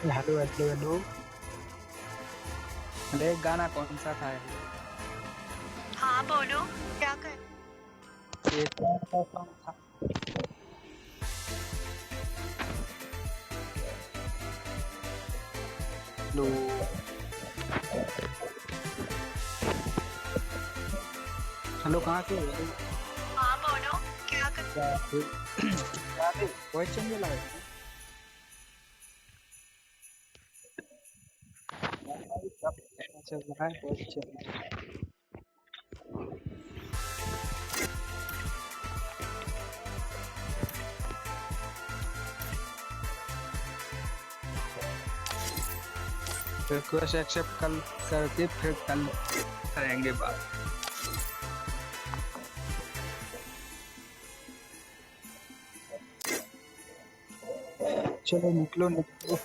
Hello hello hello. अरे गाना कौन सा था? हाँ बोलो। क्या कर। ये कौन सा सॉन्ग था? लो। हेलो, कहाँ से हो? हाँ बोलो। क्या कर। क्या वॉइस चेंज लगा है? क्या चल रहा है? Voice change. रिक्वेस्ट एक्सेप्ट कल करके फिर कल करेंगे बात। चलो निकलो निकलो।